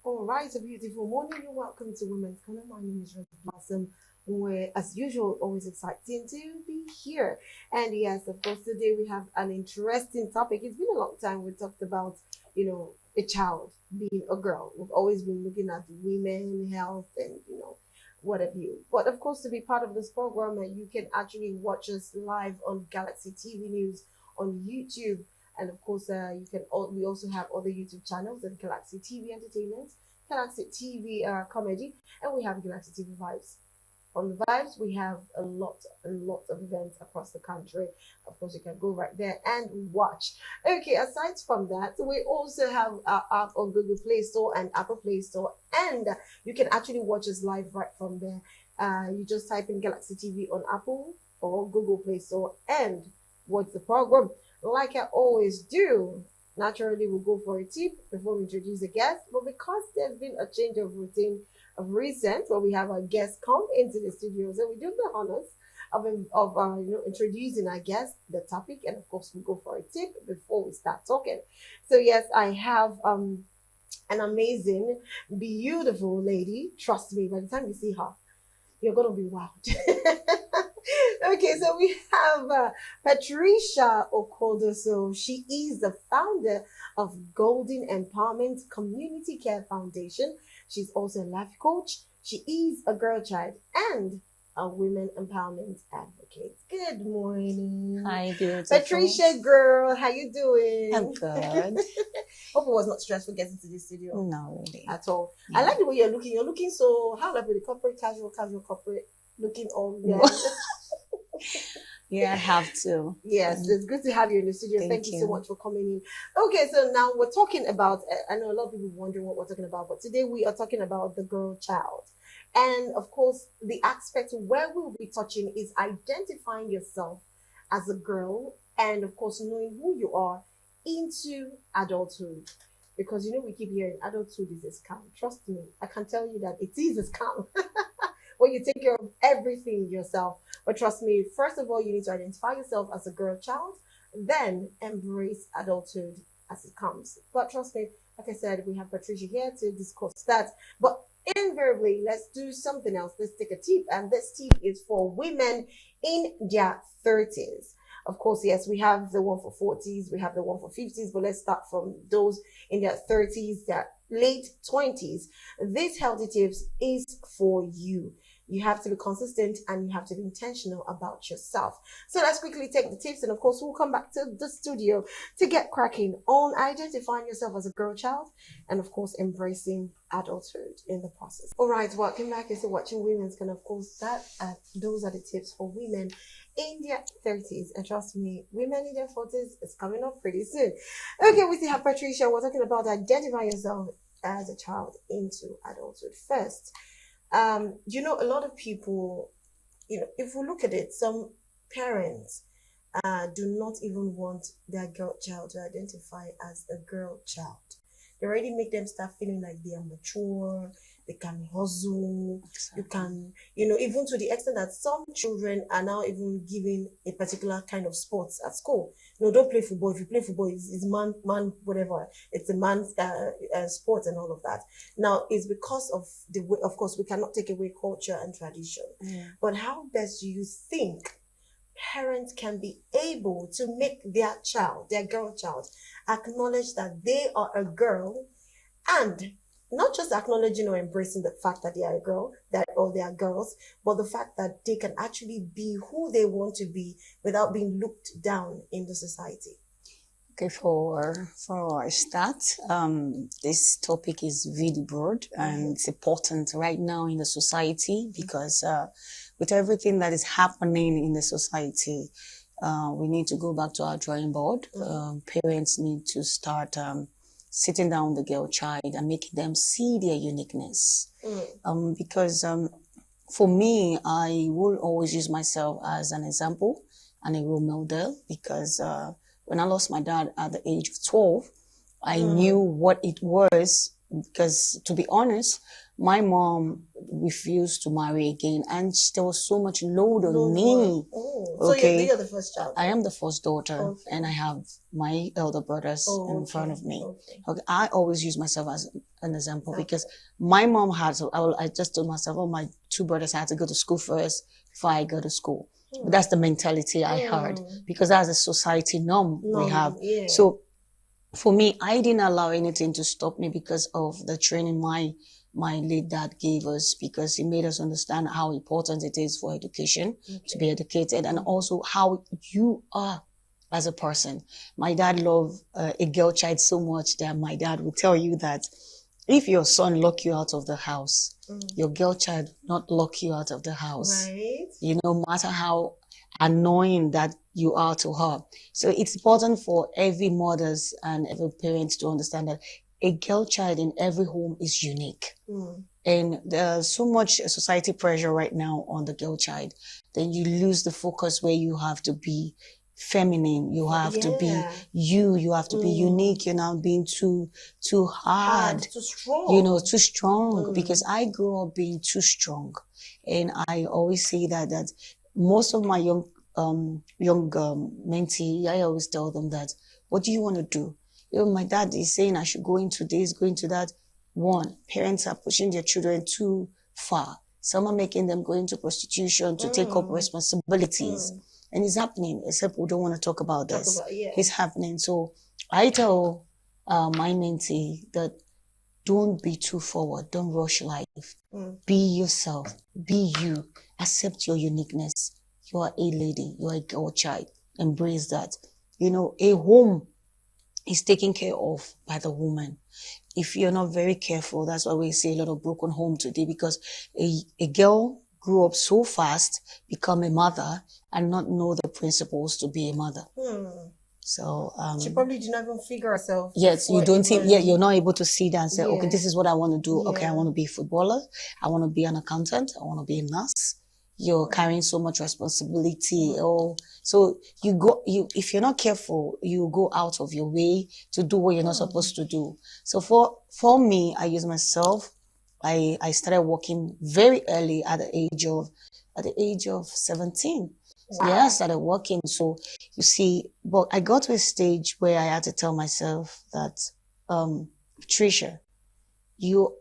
All right, a beautiful morning. You're welcome to Women's Corner. My name is Reggie Blossom. We're, as usual, always exciting to be here. And yes, of course, today we have an interesting topic. It's been a long time we talked about, a child being a girl. We've always been looking at women, health, and, what have you. But of course, to be part of this program, you can actually watch us live on Galaxy TV News on YouTube. And of course, we also have other YouTube channels and Galaxy TV Entertainment, Galaxy TV Comedy, and we have Galaxy TV Vibes. On the Vibes, we have a lot of events across the country. Of course, you can go right there and watch. Okay, aside from that, we also have our app on Google Play Store and Apple Play Store, and you can actually watch us live right from there. You just type in Galaxy TV on Apple or Google Play Store and watch the program. Like I always do, naturally we'll go for a tip before we introduce the guest. But because there's been a change of routine of recent, where we have our guests come into the studio, so we do the honors of introducing our guest, the topic, and of course we go for a tip before we start talking. So yes, I have an amazing, beautiful lady. Trust me, by the time you see her, you're gonna be wowed. Okay, so we have Patricia Okodo. So she is the founder of Golden Empowerment Community Care Foundation. She's also a life coach. She is a girl child and a women empowerment advocate. Good morning. Hi, beautiful. Patricia, girl, how you doing? I'm good. Hope it was not stressful getting to the studio. No, really. At all. Yeah. I like the way you're looking. You're looking so, how like with the corporate, casual corporate, looking all Yeah, I have to. Yes, it's good to have you in the studio. Thank you so you. much for coming in. Okay, so now we're talking about, I know a lot of people wondering what we're talking about, but today we are talking about the girl child. And of course, the aspect where we'll be touching is identifying yourself as a girl and of course knowing who you are into adulthood. Because we keep hearing adulthood is a scam. Trust me, I can tell you that it is a scam. When you take care of everything yourself. But trust me, first of all, you need to identify yourself as a girl child, then embrace adulthood as it comes. But trust me, like I said, we have Patricia here to discuss that. But invariably, let's do something else. Let's take a tip. And this tip is for women in their 30s. Of course, yes, we have the one for 40s, we have the one for 50s, but let's start from those in their 30s, their late 20s. This healthy tips is for you. You have to be consistent and you have to be intentional about yourself. So let's quickly take the tips, and of course we'll come back to the studio to get cracking on identifying yourself as a girl child and of course embracing adulthood in the process. All right, welcome back to Watching Women's Can. Of course, those are the tips for women in their 30s, and trust me, women in their 40s is coming up pretty soon. Okay, we still have Patricia. We're talking about identifying yourself as a child into adulthood first. A lot of people, if we look at it, some parents do not even want their girl child to identify as a girl child. They already make them start feeling like they are mature, they can hustle, you can, even to the extent that some children are now even given a particular kind of sports at school. Don't play football. If you play football, it's man, whatever. It's a man's sport and all of that. Now, it's because of the way, of course, we cannot take away culture and tradition. Yeah. But how best do you think parents can be able to make their child, their girl child, acknowledge that they are a girl, and not just acknowledging or embracing the fact that they are a girl, or they are girls, but the fact that they can actually be who they want to be without being looked down in the society? Okay, for a start, this topic is really broad and it's important right now in the society because with everything that is happening in the society, we need to go back to our drawing board. Parents need to start sitting down with the girl child and making them see their uniqueness. Because for me, I will always use myself as an example and a role model because when I lost my dad at the age of 12, I knew what it was because, to be honest, my mom refused to marry again, and there was so much load on No, me. oh, Okay. so you're the first child. I am the first daughter, Okay. and I have my elder brothers in front of me. Okay. I always use myself as an example because my mom had, I just told myself, oh, my two brothers had to go to school first before I go to school. But that's the mentality I had because that's a society norm we have. Yeah. So for me, I didn't allow anything to stop me because of the training my late dad gave us, because he made us understand how important it is for education to be educated, and also how you are as a person. My dad loved a girl child so much that my dad would tell you that if your son lock you out of the house, your girl child not lock you out of the house. Right. No matter how annoying that you are to her. So it's important for every mothers and every parents to understand that a girl child in every home is unique. And there's so much society pressure right now on the girl child. Then you lose the focus where you have to be feminine. You have to be you have to be unique. You're not being too hard, too strong. Too strong. Because I grew up being too strong. And I always say that most of my young mentee, I always tell them that, what do you want to do? My dad is saying I should go into this, go into that. One, parents are pushing their children too far. Some are making them go into prostitution to take up responsibilities. And it's happening, except we don't want to talk about this. It's happening. So I tell my mentee that don't be too forward. Don't rush life. Be yourself. Be you. Accept your uniqueness. You are a lady. You are a girl child. Embrace that. A home is taken care of by the woman. If you're not very careful, that's why we see a lot of broken home today, because a girl grew up so fast, become a mother, and not know the principles to be a mother. So she probably did not even figure herself. Yes, you don't see. Yeah, you're not able to see that and say, okay, this is what I want to do. Okay, I want to be a footballer. I want to be an accountant. I want to be a nurse. You're carrying so much responsibility. So if you're not careful, you go out of your way to do what you're not supposed to do. So for me, I use myself. I started working very early at the age of 17. Wow. Yeah, I started working. So you see, but I got to a stage where I had to tell myself that, Tricia, you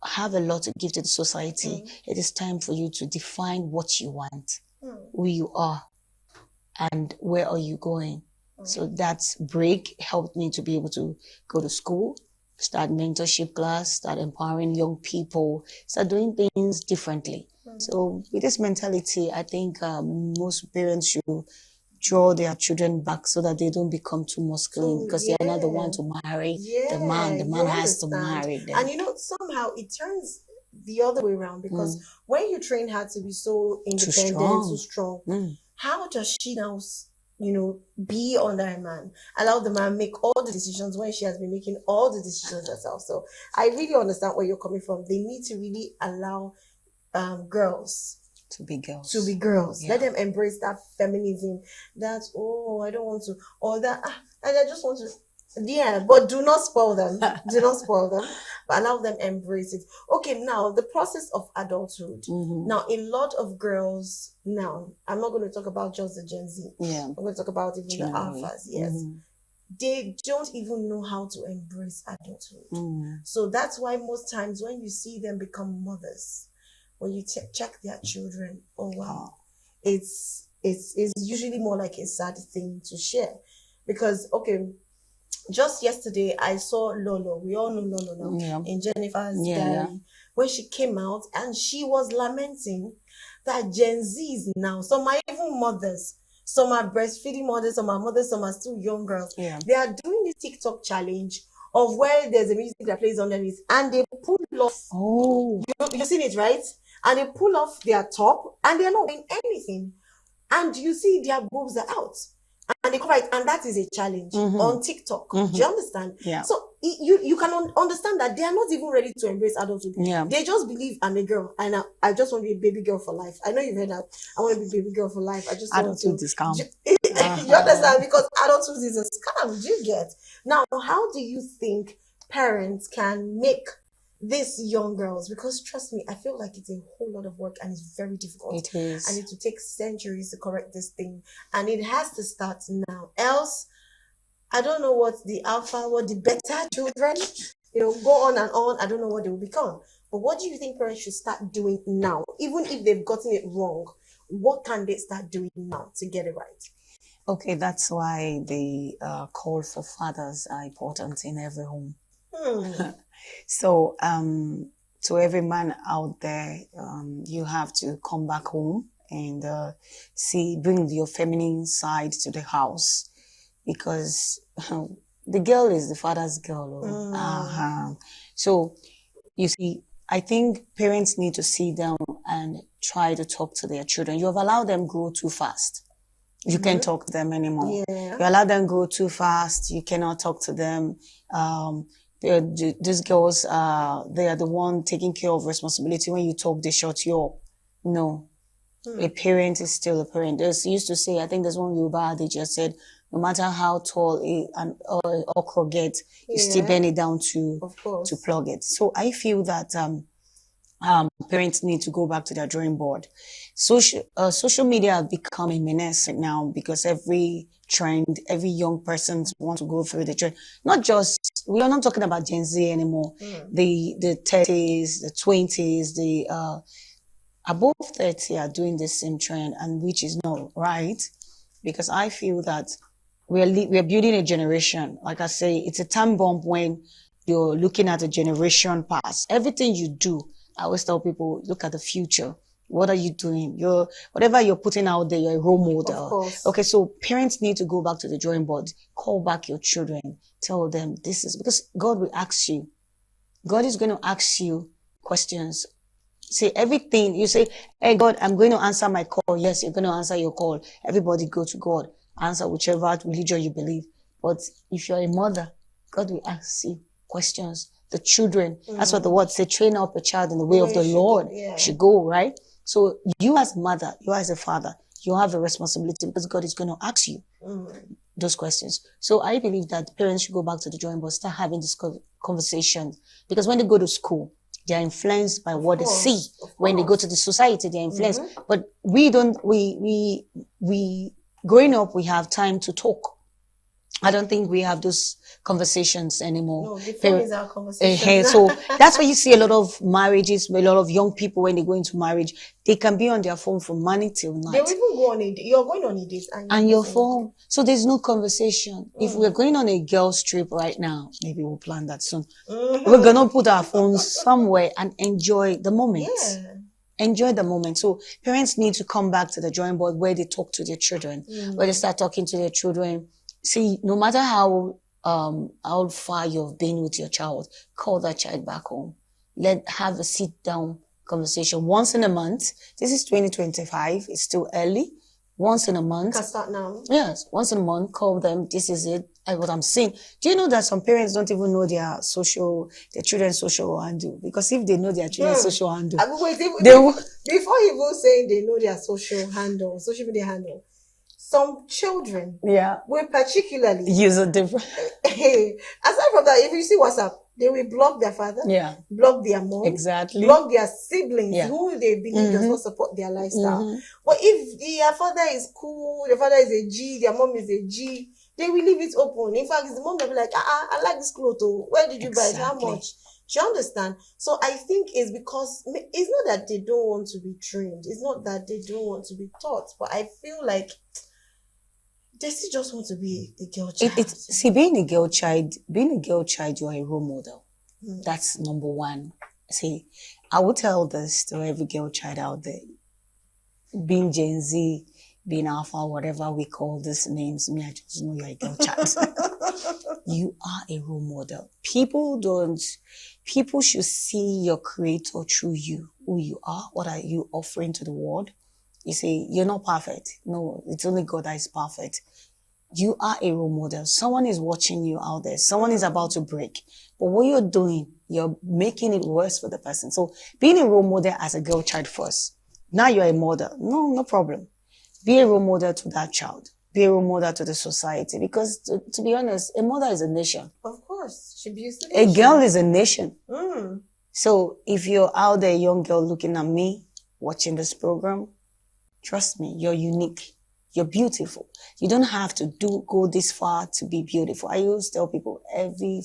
have a lot to give to the society. It is time for you to define what you want, who you are, and where are you going. So that break helped me to be able to go to school, start mentorship class, start empowering young people, start doing things differently. So with this mentality, I think most parents should draw their children back so that they don't become too masculine, because they're not the one to marry the man. The man has to marry them. And somehow it turns the other way around, because when you train her to be so independent, so strong, how does she now, be under a man, allow the man make all the decisions when she has been making all the decisions herself? So I really understand where you're coming from. They need to really allow girls to be girls. Yeah. Let them embrace that feminism. That, I don't want to, or that, and I just want to. Yeah, but do not spoil them. Do not spoil them, but allow them embrace it. Okay, now the process of adulthood. Now, a lot of girls now, I'm not going to talk about just the Gen Z. Yeah. I'm going to talk about even the alphas. Yes. They don't even know how to embrace adulthood. So that's why most times when you see them become mothers, when you check their children, it's usually more like a sad thing to share. Because, just yesterday I saw Lolo. We all know Lolo now, in Jennifer's Diary, when she came out and she was lamenting that Gen Zs now, some are even mothers, some are breastfeeding mothers, some are mothers, some are still young girls. They are doing this TikTok challenge of where there's a music that plays underneath, and they pull off. You've seen it, right? And they pull off their top, and they're not wearing anything, and you see their boobs are out, and they cover it, and that is a challenge on TikTok. Do you understand? Yeah. So you can understand that they are not even ready to embrace adulthood. Yeah. They just believe I'm a girl, and I just want to be a baby girl for life. I know you've heard that. I want to be a baby girl for life. I just want to discount. You understand? Because adulthood is a scam. Do you get? Now, how do you think parents can make these young girls, because trust me, I feel like it's a whole lot of work and it's very difficult. It is. And it will take centuries to correct this thing. And it has to start now. Else, I don't know what the alpha, what the beta children, go on and on. I don't know what they will become. But what do you think parents should start doing now? Even if they've gotten it wrong, what can they start doing now to get it right? Okay, that's why the call for fathers are important in every home. So, to every man out there, you have to come back home and bring your feminine side to the house, because the girl is the father's girl. So, you see, I think parents need to sit down and try to talk to their children. You have allowed them grow too fast. You can't talk to them anymore. Yeah. You allow them grow too fast. You cannot talk to them. These girls, they are the one taking care of responsibility. When you talk, they shut you up. No. A parent is still a parent. They used to say, I think there's one Yoruba, they just said, no matter how tall an okra gets, you still bend it down to plug it. So I feel that parents need to go back to their drawing board. Social media have become a menace now, because every trend, every young person wants to go through the trend. We are not talking about Gen Z anymore. The 30s, the 20s, the above 30 are doing the same trend, and which is not right, because I feel that we're building a generation. Like I say, it's a time bomb when you're looking at a generation past. Everything you do, I always tell people, look at the future. What are you doing? Whatever you're putting out there, you're a role model. Of course. Okay, so parents need to go back to the drawing board, call back your children, tell them this is, because God will ask you. God is going to ask you questions. Say everything. You say, hey, God, I'm going to answer my call. Yes, you're going to answer your call. Everybody go to God. Answer whichever religion you believe. But if you're a mother, God will ask you questions. The children, that's what the word say, train up a child in the way of the Lord. Should go, right? So you as mother, you as a father, you have a responsibility, because God is going to ask you those questions. So I believe that parents should go back to the drawing board, start having this conversation, because when they go to school, they are influenced by what they see. When they go to the society, they are influenced. But we growing up, we have time to talk. I don't think we have those conversations anymore. No, the phone is our conversation. So that's why you see a lot of marriages, a lot of young people, when they go into marriage, they can be on their phone from morning till night. They will even go on a date. You're going on a date. And your phone. So there's no conversation. If we're going on a girls' trip right now, maybe we'll plan that soon. We're going to put our phones somewhere and enjoy the moment. Yeah. Enjoy the moment. So parents need to come back to the drawing board where they talk to their children, where they start talking to their children. See, no matter how far you've been with your child, call that child back home. Have a sit down conversation once in a month. This is 2025. It's still early. Once in a month. Can start now. Yes. Once in a month, call them. This is it. What I'm seeing. Do you know that some parents don't even know their children's social handle? Because if they know their children's social handle, before even saying they know their social media handle, some children will particularly use a different. Aside from that, if you see WhatsApp, they will block their father, block their mom, block their siblings who they believe does not support their lifestyle. But if their father is cool, their father is a G, their mom is a G, they will leave it open. In fact, the mom will be like, I like this clothes. Where did you buy it? How much? Do you understand? So I think it's because it's not that they don't want to be trained. It's not that they don't want to be taught. But I feel like they still just want to be a girl child. See, being a girl child, you are a role model. That's number one. See, I would tell this to every girl child out there. Being Gen Z, being Alpha, whatever we call these names, I just know you're a girl child. You are a role model. People should see your creator through you, who you are, what are you offering to the world. You say, you're not perfect. No, it's only God that is perfect. You are a role model. Someone is watching you out there. Someone is about to break. But what you're doing, you're making it worse for the person. So being a role model as a girl child first. Now you're a mother. No problem. Be a role model to that child. Be a role model to the society. Because to be honest, a mother is a nation. Of course. She builds the A nation. girl is a nation. So if you're out there, young girl looking at me, watching this program, trust me, you're unique. You're beautiful. You don't have to go this far to be beautiful. I always tell people every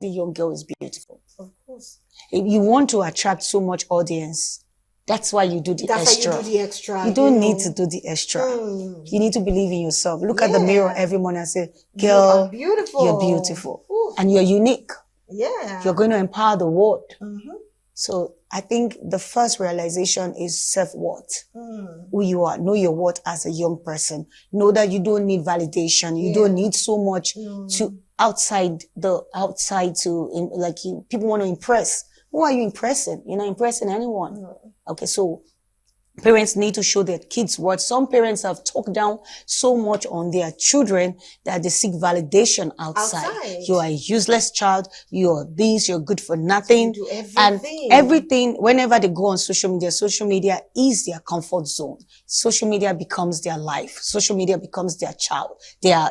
young girl is beautiful. Of course. If you want to attract so much audience, that's why you do the extra. Why you do the extra. You don't need to do the extra. You need to believe in yourself. Look at the mirror every morning and say, girl, you're beautiful. Ooh. And you're unique. Yeah. You're going to empower the world. Mm-hmm. So I think the first realization is self-worth. Who you are. Know your worth as a young person. Know that you don't need validation. You don't need so much to outside to, like, people want to impress. Who are you impressing? You're not impressing anyone. Okay, so parents need to show their kids worth. Some parents have talked down so much on their children that they seek validation outside. You are a useless child. You're this. You're good for nothing. You do everything. And everything, whenever they go on social media is their comfort zone. Social media becomes their life. Social media becomes their child. Their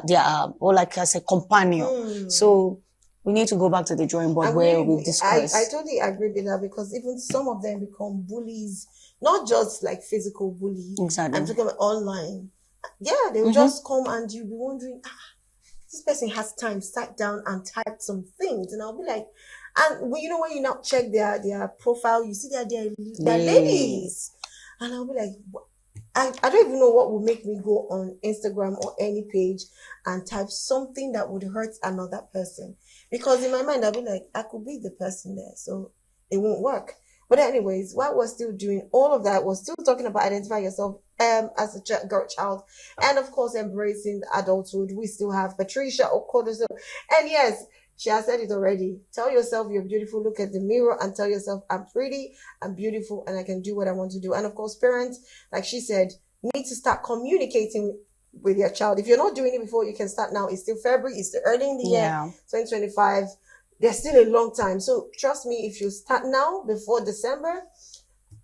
or like I said, companion. So we need to go back to the drawing board where we've discussed. I totally agree with that, because even some of them become bullies. Not just like physical bully. Exactly. I'm talking about online. Yeah, they will just come and you'll be wondering, this person has time, sat down and typed some things. And I'll be like, and when you now check their profile, you see they're ladies. And I'll be like, I don't even know what would make me go on Instagram or any page and type something that would hurt another person. Because in my mind, I'll be like, I could be the person there, so it won't work. But anyways, while we're still doing all of that, we're still talking about identifying yourself as a girl child, and of course embracing adulthood. We still have Patricia Okodoso, and yes, she has said it already. Tell yourself you're beautiful. Look at the mirror and tell yourself I'm pretty, I'm beautiful, and I can do what I want to do. And of course, parents, like she said, need to start communicating with your child. If you're not doing it before, you can start now. It's still February. It's still early in the year, 2025. There's still a long time. So trust me, if you start now before December,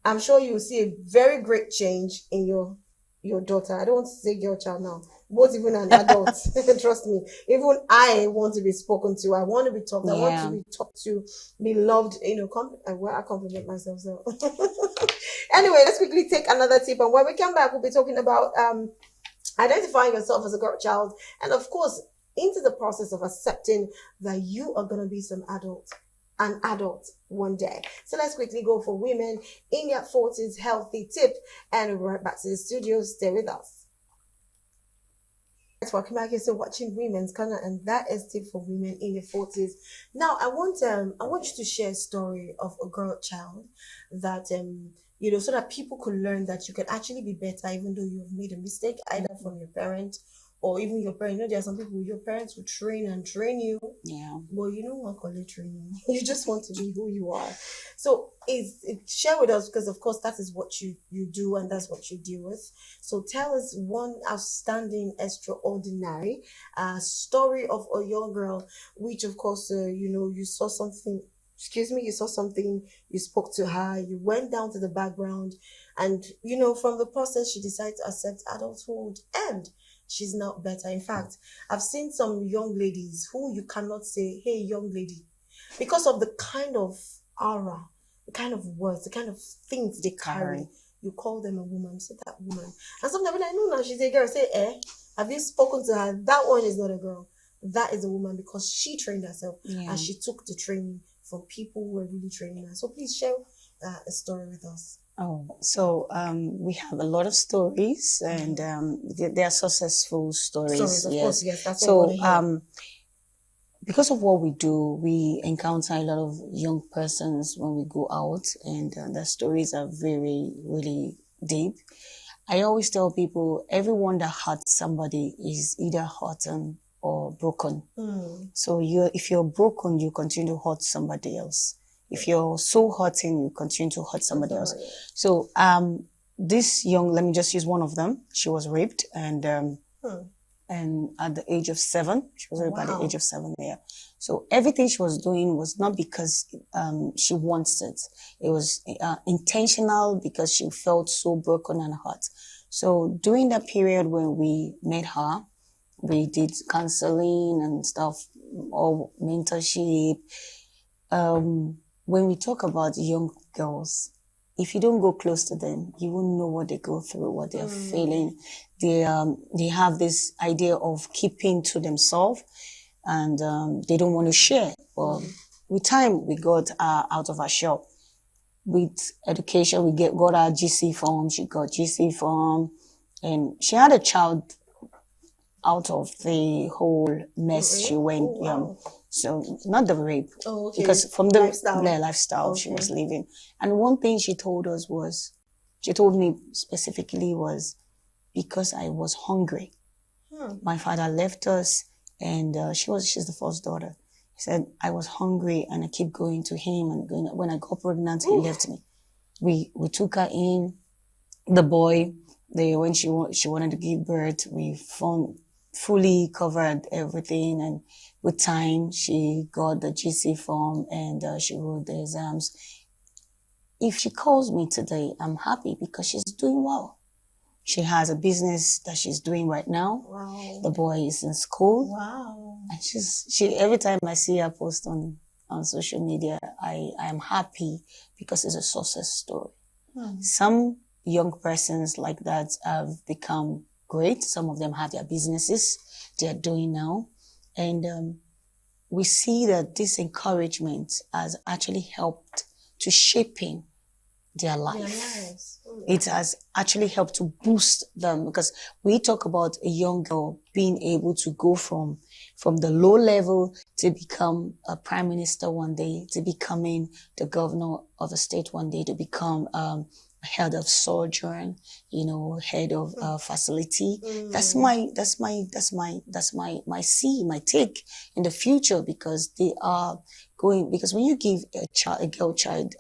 I'm sure you'll see a very great change in your daughter. I don't want to say girl child now, but even an adult. Trust me. Even I want to be spoken to. I want to be talked. I want to be talked to, be loved. I compliment myself. So anyway, let's quickly take another tip. And when we come back, we'll be talking about identifying yourself as a girl child. And of course, into the process of accepting that you are going to be an adult one day. So let's quickly go for women in their 40s healthy tip, and we'll be right back to the studio. Stay with us. Welcome back. You're still watching Women's Corner, and that is tip for women in their 40s. Now, I want you to share a story of a girl child that so that people could learn that you can actually be better even though you've made a mistake, either from your parent or even your parents. There are some people, your parents will train you. Yeah. But you don't want to call it training. You just want to be who you are. So share with us, because of course that is what you do and that's what you deal with. So tell us one outstanding, extraordinary story of a young girl, which of course, you saw something. You saw something, you spoke to her, you went down to the background, and from the process she decided to accept adulthood, and she's now better. In fact, I've seen some young ladies who you cannot say, hey, young lady, because of the kind of aura, the kind of words, the kind of things they carry. You call them a woman, say that woman. And sometimes I know she's a girl. Say, have you spoken to her? That one is not a girl. That is a woman, because she trained herself and she took the training from people who were really training her. So please share a story with us. Oh, so we have a lot of stories, and they are successful stories. Of course, yes. That's so because of what we do, we encounter a lot of young persons when we go out, and their stories are very, really deep. I always tell people, everyone that hurts somebody is either hurting or broken. So if you're broken, you continue to hurt somebody else. If you're so hurting, you continue to hurt somebody else. So, this let me just use one of them. She was raped, and at the age of 7, she was raped at the age of 7. Yeah. So everything she was doing was not because she wants it. It was intentional, because she felt so broken and hurt. So during that period when we met her, we did counseling and stuff, or mentorship. when we talk about young girls, if you don't go close to them, you won't know what they go through, what they're feeling. They have this idea of keeping to themselves, and they don't want to share. But with time, we got out of our shell. With education, we got our GC form. She got GC form, and she had a child out of the whole mess she went. Wow. So not the rape, Okay. because from the lifestyle, she was living. And one thing she told me specifically was, because I was hungry. My father left us, and she's the first daughter. He said, I was hungry and I keep going to him, and when I got pregnant, he left me. We took her in, the boy, when she wanted to give birth, we fully covered everything, and with time, she got the GC form, and she wrote the exams. If she calls me today, I'm happy because she's doing well. She has a business that she's doing right now. Wow. The boy is in school. Wow. And she every time I see her post on social media, I am happy because it's a success story. Some young persons like that have become great. Some of them have their businesses they're doing now. And we see that this encouragement has actually helped to shaping their life. It has actually helped to boost them, because we talk about a young girl being able to go from the low level to become a prime minister one day, to becoming the governor of a state one day, to become head of sojourn, head of facility. That's my take in the future, because they are going, because when you give a girl child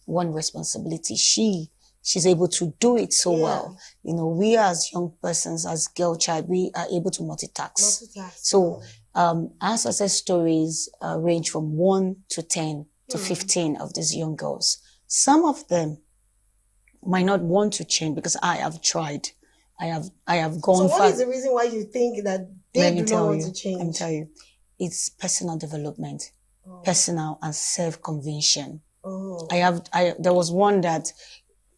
one responsibility, she's able to do it so well. We as young persons, as girl child, we are able to multitask. So our success stories range from 1 to 10 to 15 of these young girls. Some of them might not want to change, because I have tried. I have gone. So what is the reason why you think that they do not want to change? Let me tell you. It's personal development, personal and self-conviction. There was one that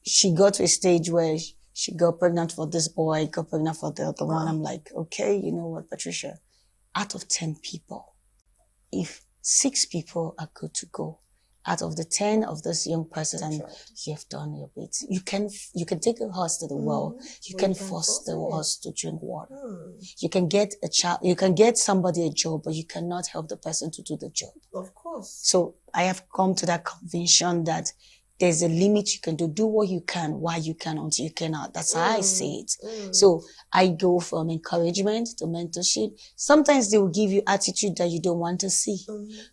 she got to a stage where she got pregnant for this boy, got pregnant for the other one. I'm like, okay, you know what, Patricia? Out of 10 people, if 6 people are good to go, out of the 10 of this young person, and you've done your bit. You can take a horse to the well. You can force the horse to drink water. You can get somebody a job, but you cannot help the person to do the job. Of course. So I have come to that conviction that there's a limit. You can do what you can, while you can, until you cannot. That's how I see it. So I go from encouragement to mentorship. Sometimes they will give you attitude that you don't want to see.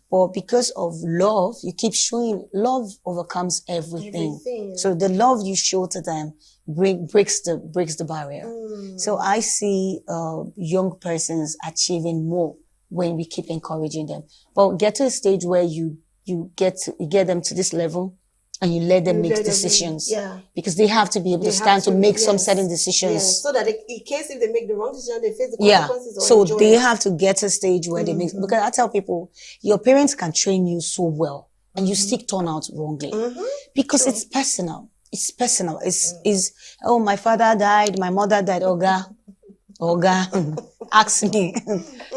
But because of love, you keep showing love overcomes everything. So the love you show to them breaks the barrier. So I see young persons achieving more when we keep encouraging them. But get to a stage where you get them to this level, and you let them make decisions. Because they have to be able to stand to make some certain decisions. So that in case if they make the wrong decision, they face the consequences. So they have to get to a stage where they make, because I tell people, your parents can train you so well, and you still turn out wrongly. Because it's personal. It's personal. It's oh, my father died, my mother died, Oga, ask me.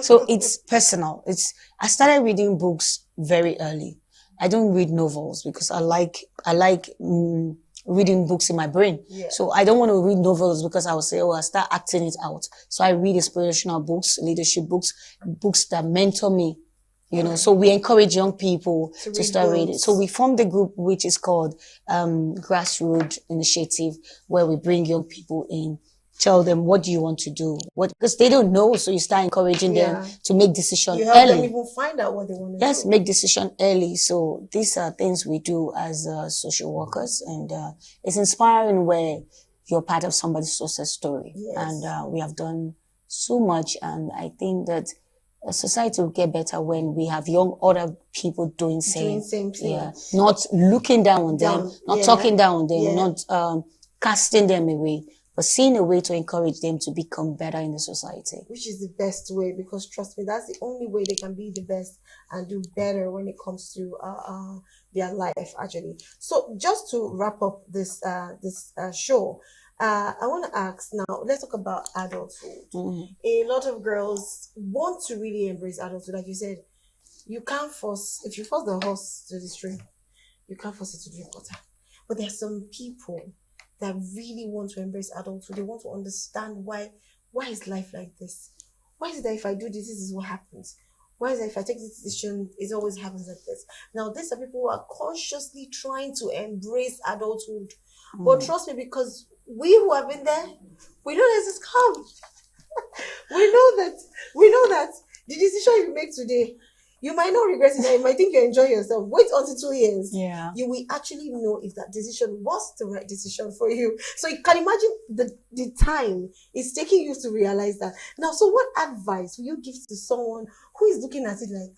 So it's personal. I started reading books very early. I don't read novels because I like reading books in my brain. So I don't want to read novels because I will say, I'll start acting it out. So I read inspirational books, leadership books that mentor me. So we encourage young people to start reading. So we formed a group which is called Grassroots Initiative, where we bring young people in, tell them, what do you want to do? Because they don't know, so you start encouraging them to make decisions early. You help them even find out what they want to do. Yes, make decision early. So these are things we do as social workers, and it's inspiring where you're part of somebody's success story. And we have done so much, and I think that society will get better when we have young other people doing same thing. Not looking down on them, not talking down on them, not casting them away, but seeing a way to encourage them to become better in the society. Which is the best way, because trust me, that's the only way they can be the best and do better when it comes to their life, actually. So just to wrap up this show, I want to ask now, let's talk about adulthood. A lot of girls want to really embrace adulthood. Like you said, you can't force, if you force the horse to the stream, you can't force it to drink water. But there are some people that really want to embrace adulthood. They want to understand why is life like this? Why is it that if I do this, this is what happens? Why is it if I take this decision, it always happens like this? Now, these are people who are consciously trying to embrace adulthood. But trust me, because we who have been there, we know this is come. we know that the decision you make today, you might not regret it. You might think you enjoy yourself. Wait until 2 years. Yeah. You will actually know if that decision was the right decision for you. So you can imagine the time it's taking you to realize that. Now, so what advice will you give to someone who is looking at it like,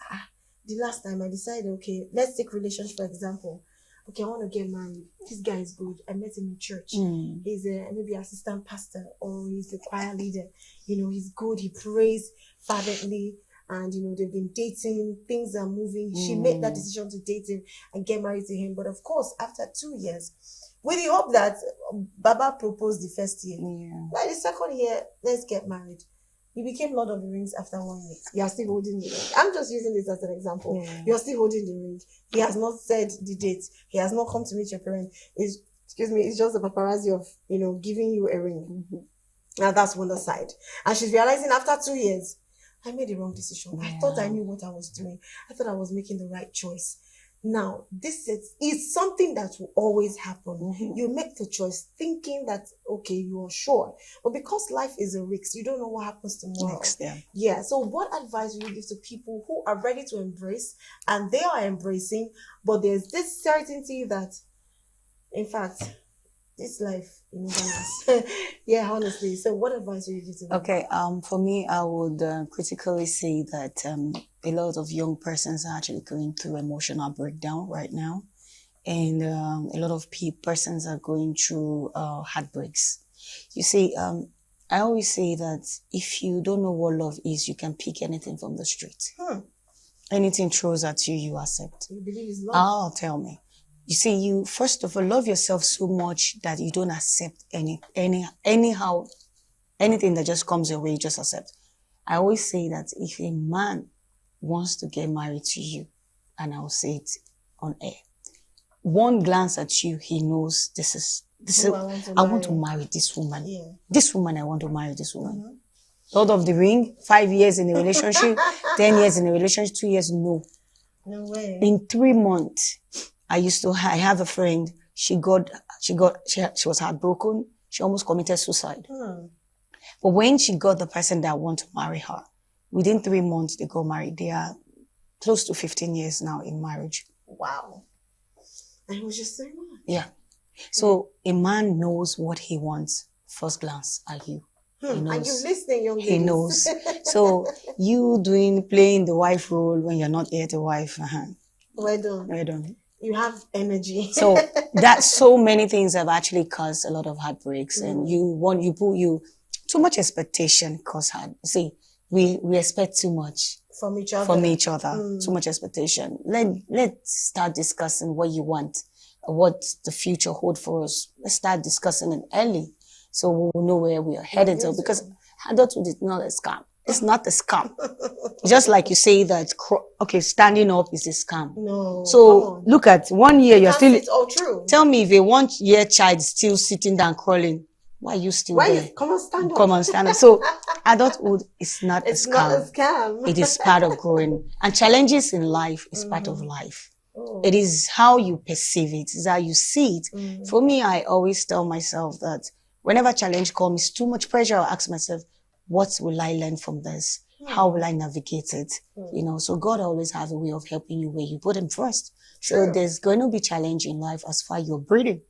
the last time I decided, okay, let's take relationship for example. Okay, I want to get married. This guy is good. I met him in church. He's maybe assistant pastor or he's the choir leader. He's good. He prays fervently. And, they've been dating. Things are moving. She made that decision to date him and get married to him. But of course, after 2 years, with the hope that Baba proposed the first year. By the second year, let's get married. He became Lord of the Rings after 1 year. You are still holding the ring. I'm just using this as an example. You're still holding the ring. He has not said the date. He has not come to meet your parents. It's just the paparazzi of, giving you a ring. Now that's one side. And she's realizing after 2 years, I made the wrong decision. I thought I knew what I was doing. I thought I was making the right choice. Now, this is something that will always happen. You make the choice thinking that, okay, you are sure. But because life is a risk, you don't know what happens tomorrow. Yeah. So what advice would you give to people who are ready to embrace and they are embracing, but there's this certainty that, in fact, this life, yeah, honestly. So what advice would you give to them? Okay, for me, I would critically say that a lot of young persons are actually going through emotional breakdown right now. And a lot of persons are going through heartbreaks. You see, I always say that if you don't know what love is, you can pick anything from the street. Anything throws at you, you accept. You believe it's love? Oh, tell me. You see, you first of all love yourself so much that you don't accept anything that just comes your way, you just accept. I always say that if a man wants to get married to you, and I'll say it on air, one glance at you, he knows this is I want to marry this woman. Yeah. This woman, I want to marry this woman. Lord of the Ring, 5 years in a relationship, 10 years in a relationship, 2 years, no. No way. In 3 months, I have a friend, she was heartbroken. She almost committed suicide. But when she got the person that want to marry her, within 3 months, they got married. They are close to 15 years now in marriage. Wow. And it was just 3 months. Yeah. So a man knows what he wants first glance at you. He knows. And you listening, young ladies. He knows. So you playing the wife role when you're not yet a wife. Well done. Well done. You have energy. So that's so many things have actually caused a lot of heartbreaks. And you too much expectation cause heart. See, we expect too much from each other. Too much expectation. Let's start discussing what you want, what the future hold for us. Let's start discussing it early, so we'll know where we are heading to. Because adulthood is not a scam. It's not a scam. Just like you say that, standing up is a scam. No. So look at 1 year, you're still. It's all true. Tell me, if a 1 year child is still sitting down crawling, why are you still there? Come on, stand up. Come on, stand up. So adulthood is not a scam. It's not a scam. It is part of growing. And challenges in life is part of life. It is how you perceive it. It's how you see it. For me, I always tell myself that whenever challenge comes, too much pressure, I ask myself, what will I learn from this? How will I navigate it? So God always has a way of helping you where you put him first. So there's going to be challenge in life as far as you're breathing.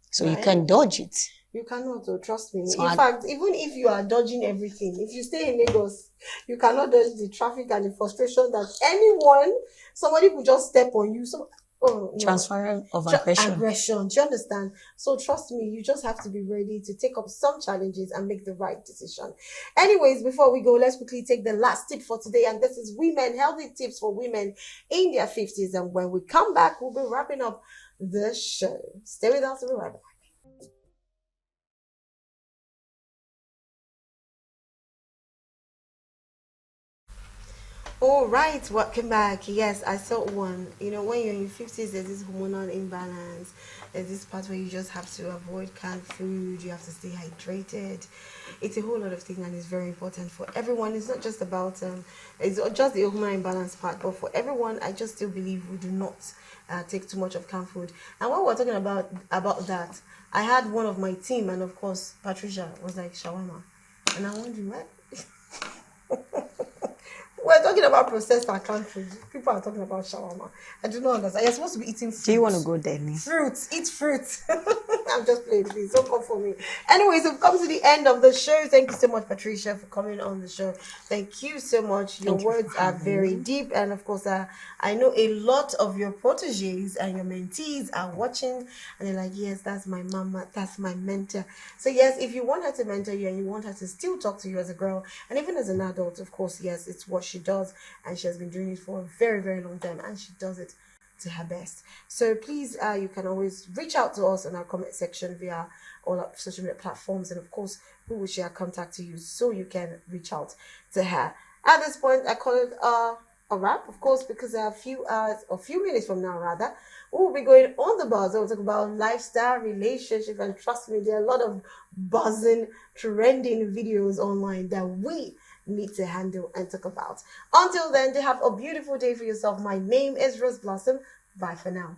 So you can dodge it. You cannot, trust me. In fact, even if you are dodging everything, if you stay in Lagos, you cannot dodge the traffic and the frustration that somebody could just step on you. So Transfer of aggression. Aggression. Do you understand? So trust me, you just have to be ready to take up some challenges and make the right decision. Anyways, before we go, let's quickly take the last tip for today, and this is women healthy tips for women in their 50s. And when we come back, we'll be wrapping up the show. Stay with us. We'll be right back. All right, welcome back. Yes, I saw one. You know, when you're in your 50s, there's this hormonal imbalance. There's this part where you just have to avoid canned food. You have to stay hydrated. It's a whole lot of things, and it's very important for everyone. It's not just about it's not just the hormonal imbalance part, but for everyone, I just still believe we do not take too much of canned food. And when we're talking about that, I had one of my team, and of course, Patricia was like shawarma, and I wondered what. We're talking about processed and canned food. People are talking about shawarma. I do not understand. You're supposed to be eating fruit. Do you want to go there, Fruits. Eat fruit. I'm just playing, please. Don't come for me. Anyways, we've come to the end of the show. Thank you so much, Patricia, for coming on the show. Thank you so much. Your words are very deep. And of course, I know a lot of your proteges and your mentees are watching. And they're like, yes, that's my mama. That's my mentor. So yes, if you want her to mentor you and you want her to still talk to you as a girl and even as an adult, of course, yes, it's what she does. And she has been doing it for a very, very long time. And she does it to her best. So please, you can always reach out to us in our comment section via all our social media platforms, and of course we will share contact to you so you can reach out to her. At this point, I call it a wrap, of course, because there are a few hours or few minutes from now rather, we will be going on the buzz. We'll talk about lifestyle, relationship, and trust me, there are a lot of buzzing, trending videos online that we need to handle and talk about. Until then, have a beautiful day for yourself. My name is Rose Blossom. Bye for now.